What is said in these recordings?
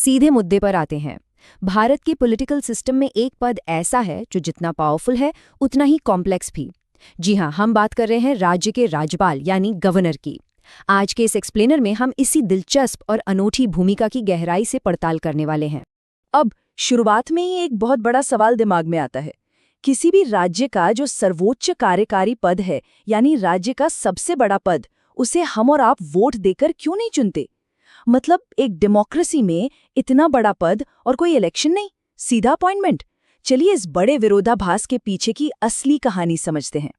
सीधे मुद्दे पर आते हैं। भारत के पॉलिटिकल सिस्टम में एक पद ऐसा है जो जितना पावरफुल है उतना ही कॉम्प्लेक्स भी। जी हाँ, हम बात कर रहे हैं राज्य के राज्यपाल यानी गवर्नर की। आज के इस एक्सप्लेनर में हम इसी दिलचस्प और अनोखी भूमिका की गहराई से पड़ताल करने वाले हैं। अब शुरुआत में ही एक बहुत बड़ा सवाल दिमाग में आता है। किसी भी राज्य का जो सर्वोच्च कार्यकारी पद है, यानी राज्य का सबसे बड़ा पद, उसे हम और आप वोट देकर क्यों नहीं चुनते? मतलब एक डेमोक्रेसी में इतना बड़ा पद और कोई इलेक्शन नहीं, सीधा अपॉइंटमेंट। चलिए इस बड़े विरोधाभास के पीछे की असली कहानी समझते हैं।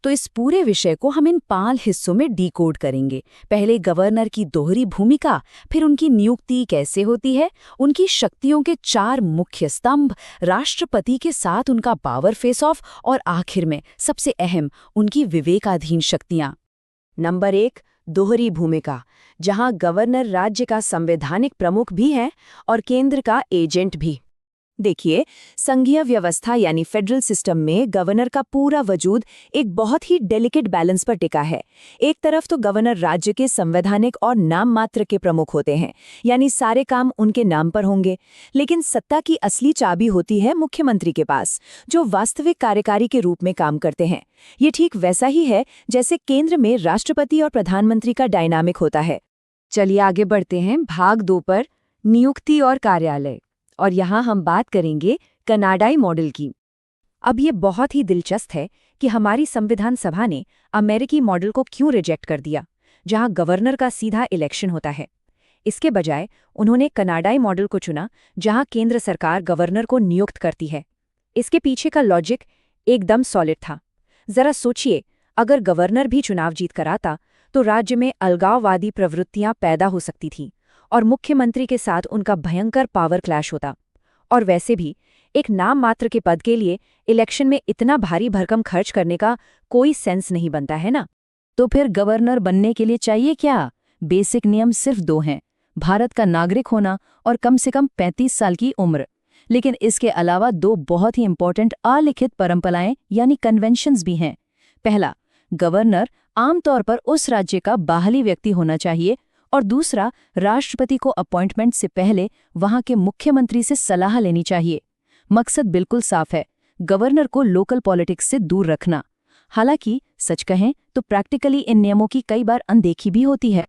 तो इस पूरे विषय को हम इन 5 हिस्सों में डिकोड करेंगे। पहले गवर्नर की दोहरी भूमिका, फिर उनकी नियुक्ति कैसे होती है, उनकी शक्तियों के 4 मुख्य स्तंभ, राष्ट्रपति के साथ उनका पावर फेस ऑफ, और आखिर में सबसे अहम उनकी विवेकाधीन शक्तियां। नंबर 1, दोहरी भूमिका, जहां गवर्नर राज्य का संवैधानिक प्रमुख भी है और केंद्र का एजेंट भी। देखिए, संघीय व्यवस्था यानी फेडरल सिस्टम में गवर्नर का पूरा वजूद एक बहुत ही डेलिकेट बैलेंस पर टिका है। एक तरफ तो गवर्नर राज्य के संवैधानिक और नाम मात्र के प्रमुख होते हैं, यानी सारे काम उनके नाम पर होंगे, लेकिन सत्ता की असली चाबी होती है मुख्यमंत्री के पास, जो वास्तविक कार्यकारी के रूप में काम करते हैं। ये ठीक वैसा ही है जैसे केंद्र में राष्ट्रपति और प्रधानमंत्री का डायनामिक होता है। चलिए आगे बढ़ते हैं भाग 2 पर, नियुक्ति और कार्यालय। और यहाँ हम बात करेंगे कनाडाई मॉडल की। अब ये बहुत ही दिलचस्प है कि हमारी संविधान सभा ने अमेरिकी मॉडल को क्यों रिजेक्ट कर दिया, जहाँ गवर्नर का सीधा इलेक्शन होता है। इसके बजाय उन्होंने कनाडाई मॉडल को चुना, जहाँ केंद्र सरकार गवर्नर को नियुक्त करती है। इसके पीछे का लॉजिक एकदम सॉलिड था। जरा सोचिए, अगर गवर्नर भी चुनाव जीत कर आता तो राज्य में अलगाववादी प्रवृत्तियां पैदा हो सकती थीं और मुख्यमंत्री के साथ उनका भयंकर पावर क्लैश होता। और वैसे भी एक नाम मात्र के पद के लिए इलेक्शन में इतना भारी भरकम खर्च करने का कोई सेंस नहीं बनता है ना। तो फिर गवर्नर बनने के लिए चाहिए क्या? बेसिक नियम सिर्फ 2 हैं, भारत का नागरिक होना और कम से कम 35 साल की उम्र। लेकिन इसके अलावा 2 बहुत ही इंपॉर्टेंट अलिखित परंपराएं यानी कन्वेंशंस भी हैं। पहला, गवर्नर आमतौर पर उस राज्य का बाहरी व्यक्ति होना चाहिए, और दूसरा, राष्ट्रपति को अपॉइंटमेंट से पहले वहां के मुख्यमंत्री से सलाह लेनी चाहिए। मकसद बिल्कुल साफ है, गवर्नर को लोकल पॉलिटिक्स से दूर रखना। हालांकि सच कहें तो प्रैक्टिकली इन नियमों की कई बार अनदेखी भी होती है।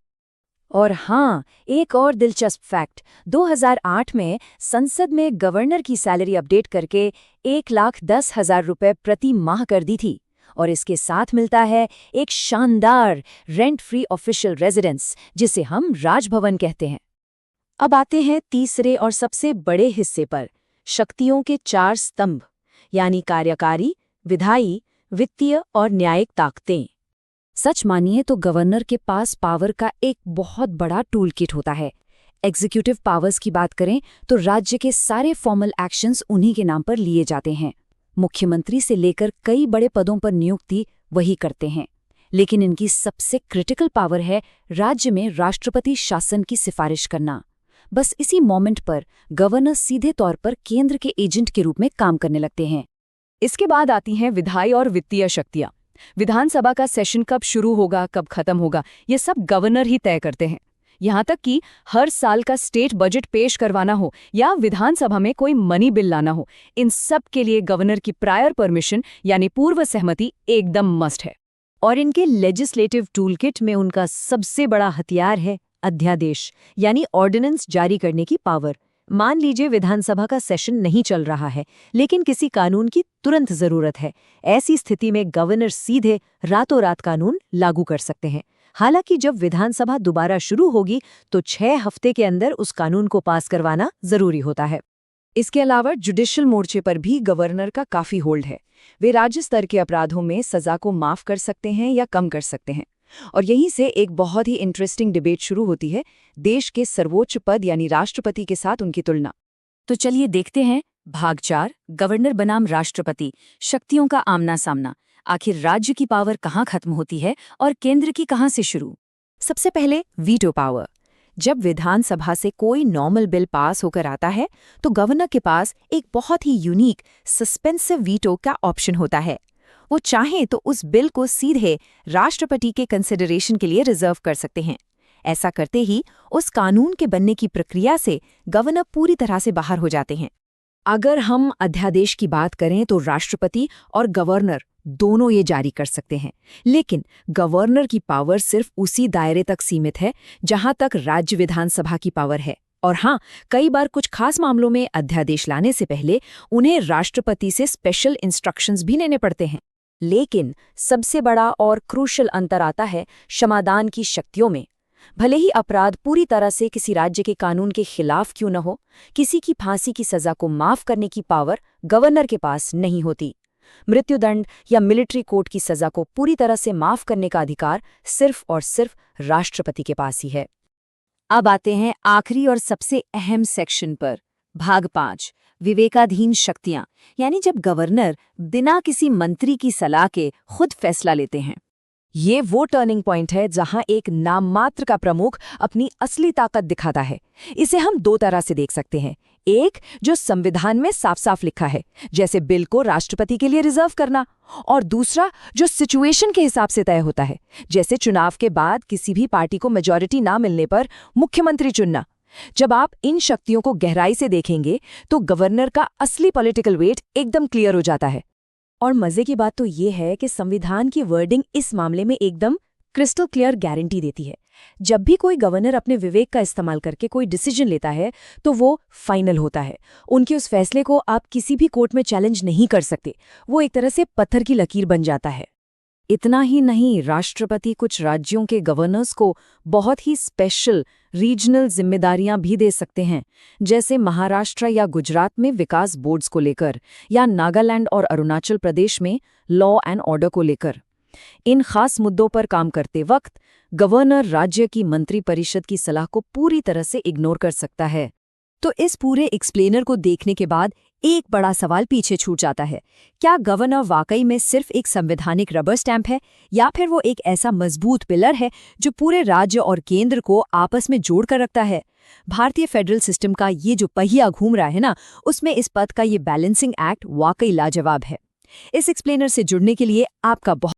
और हाँ, एक और दिलचस्प फैक्ट, 2008 में संसद में गवर्नर की सैलरी अपडेट करके 1,10,000 रुपये प्रति माह कर दी थी, और इसके साथ मिलता है एक शानदार रेंट फ्री ऑफिशियल रेजिडेंस, जिसे हम राजभवन कहते हैं। अब आते हैं तीसरे और सबसे बड़े हिस्से पर, शक्तियों के 4 स्तंभ, यानी कार्यकारी, विधायी, वित्तीय और न्यायिक ताकतें। सच मानिए तो गवर्नर के पास पावर का एक बहुत बड़ा टूल किट होता है। एग्जीक्यूटिव पावर्स की बात करें तो राज्य के सारे फॉर्मल एक्शंस उन्हीं के नाम पर लिए जाते हैं। मुख्यमंत्री से लेकर कई बड़े पदों पर नियुक्ति वही करते हैं। लेकिन इनकी सबसे क्रिटिकल पावर है राज्य में राष्ट्रपति शासन की सिफारिश करना। बस इसी मोमेंट पर गवर्नर सीधे तौर पर केंद्र के एजेंट के रूप में काम करने लगते हैं। इसके बाद आती हैं विधायी और वित्तीय शक्तियां। विधानसभा का सेशन कब शुरू होगा, कब खत्म होगा, ये सब गवर्नर ही तय करते हैं। यहाँ तक कि हर साल का स्टेट बजट पेश करवाना हो या विधानसभा में कोई मनी बिल लाना हो, इन सब के लिए गवर्नर की प्रायर परमिशन यानी पूर्व सहमति एकदम मस्ट है। और इनके लेजिस्लेटिव टूलकिट में उनका सबसे बड़ा हथियार है अध्यादेश, यानी ऑर्डिनेंस जारी करने की पावर। मान लीजिए विधानसभा का सेशन नहीं चल रहा है, लेकिन किसी कानून की तुरंत जरूरत है। ऐसी स्थिति में गवर्नर सीधे रातों रात कानून लागू कर सकते हैं। हालांकि जब विधानसभा दोबारा शुरू होगी तो 6 हफ्ते के अंदर उस कानून को पास करवाना जरूरी होता है। इसके अलावा जुडिशल मोर्चे पर भी गवर्नर का काफी होल्ड है। वे राज्य स्तर के अपराधों में सजा को माफ कर सकते हैं या कम कर सकते हैं। और यहीं से एक बहुत ही इंटरेस्टिंग डिबेट शुरू होती है, देश के सर्वोच्च पद यानी राष्ट्रपति के साथ उनकी तुलना। तो चलिए देखते हैं भाग 4, गवर्नर बनाम राष्ट्रपति, शक्तियों का आमना सामना। आखिर राज्य की पावर कहाँ खत्म होती है और केंद्र की कहाँ से शुरू? सबसे पहले वीटो पावर। जब विधानसभा से कोई नॉर्मल बिल पास होकर आता है तो गवर्नर के पास एक बहुत ही यूनिक सस्पेंसिव वीटो का ऑप्शन होता है। वो चाहें तो उस बिल को सीधे राष्ट्रपति के कंसिडरेशन के लिए रिजर्व कर सकते हैं। ऐसा करते ही उस कानून के बनने की प्रक्रिया से गवर्नर पूरी तरह से बाहर हो जाते हैं। अगर हम अध्यादेश की बात करें तो राष्ट्रपति और गवर्नर दोनों ये जारी कर सकते हैं, लेकिन गवर्नर की पावर सिर्फ उसी दायरे तक सीमित है जहां तक राज्य विधानसभा की पावर है। और हाँ, कई बार कुछ खास मामलों में अध्यादेश लाने से पहले उन्हें राष्ट्रपति से स्पेशल इंस्ट्रक्शंस भी लेने पड़ते हैं। लेकिन सबसे बड़ा और क्रूशल अंतर आता है क्षमादान की शक्तियों में। भले ही अपराध पूरी तरह से किसी राज्य के कानून के खिलाफ क्यों न हो, किसी की फांसी की सजा को माफ करने की पावर गवर्नर के पास नहीं होती। मृत्युदंड या मिलिट्री कोर्ट की सजा को पूरी तरह से माफ करने का अधिकार सिर्फ और सिर्फ राष्ट्रपति के पास ही है। अब आते हैं आखिरी और सबसे अहम सेक्शन पर, भाग 5, विवेकाधीन शक्तियां, यानी जब गवर्नर बिना किसी मंत्री की सलाह के खुद फैसला लेते हैं। ये वो टर्निंग पॉइंट है जहां एक नाममात्र का प्रमुख अपनी असली ताकत दिखाता है। इसे हम दो तरह से देख सकते हैं। एक, जो संविधान में साफ साफ लिखा है, जैसे बिल को राष्ट्रपति के लिए रिजर्व करना, और दूसरा जो सिचुएशन के हिसाब से तय होता है, जैसे चुनाव के बाद किसी भी पार्टी को मेजॉरिटी ना मिलने पर मुख्यमंत्री चुनना। जब आप इन शक्तियों को गहराई से देखेंगे तो गवर्नर का असली पॉलिटिकल वेट एकदम क्लियर हो जाता है। और मजे की बात तो ये है कि संविधान की वर्डिंग इस मामले में एकदम क्रिस्टल क्लियर गारंटी देती है। जब भी कोई गवर्नर अपने विवेक का इस्तेमाल करके कोई डिसीजन लेता है तो वो फाइनल होता है। उनके उस फैसले को आप किसी भी कोर्ट में चैलेंज नहीं कर सकते। वो एक तरह से पत्थर की लकीर बन जाता है। इतना ही नहीं, राष्ट्रपति कुछ राज्यों के गवर्नर्स को बहुत ही स्पेशल रीजनल जिम्मेदारियां भी दे सकते हैं, जैसे महाराष्ट्र या गुजरात में विकास बोर्ड्स को लेकर, या नागालैंड और अरुणाचल प्रदेश में लॉ एंड ऑर्डर को लेकर। इन खास मुद्दों पर काम करते वक्त गवर्नर राज्य की मंत्रिपरिषद की सलाह को पूरी तरह से इग्नोर कर सकता है। तो इस पूरे एक्सप्लेनर को देखने के बाद एक बड़ा सवाल पीछे छूट जाता है, क्या गवर्नर वाकई में सिर्फ एक संवैधानिक रबर स्टैंप है, या फिर वो एक ऐसा मजबूत पिलर है जो पूरे राज्य और केंद्र को आपस में जोड़ कर रखता है? भारतीय फेडरल सिस्टम का ये जो पहिया घूम रहा है ना, उसमें इस पद का ये बैलेंसिंग एक्ट वाकई लाजवाब है। इस एक्सप्लेनर से जुड़ने के लिए आपका बहुत